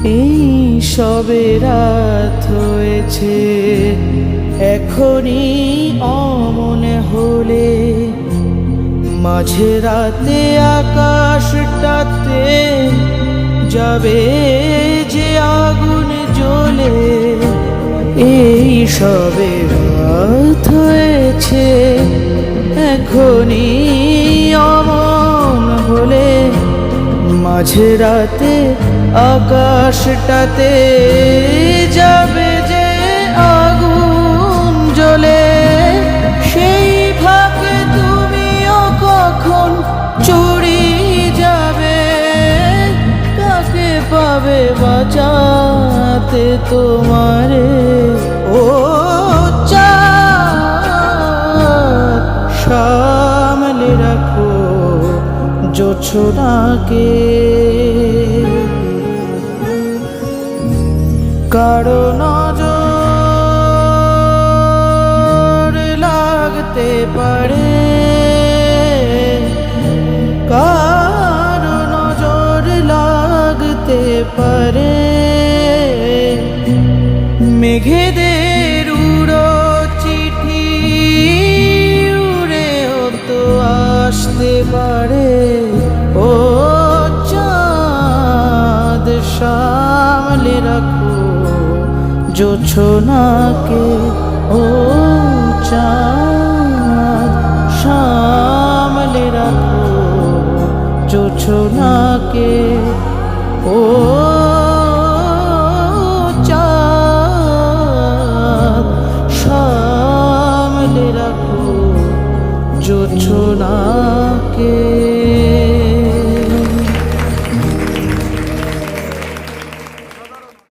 এই সবে রাত হয়েছে, এখনই অমনে হলে মাঝে রাতে আকাশটাতে যাবে যে আগুন জ্বলে। এই সবে রাত হয়েছে, এখনই অমন হলে মাঝে রাতে আকাশটাতে যাবে যে আগুন জ্বলে। সেই ফাঁকে তুমিও কখন চুরি যাবে, কাকে পাবে বাঁচাতে তোমারে? ও চাঁদ, সামলে রাখো জোছনাকে, কারো নজর লাগতে পারে, কারো নজর লাগতে পারে। মেঘেদের উড়ো চিঠি উড়েও তো আসতে পারে। ও চাঁদ, সামলে রাখো জোছনাকে। ও চাঁদ, সামলে রাখো জোছনাকে। ও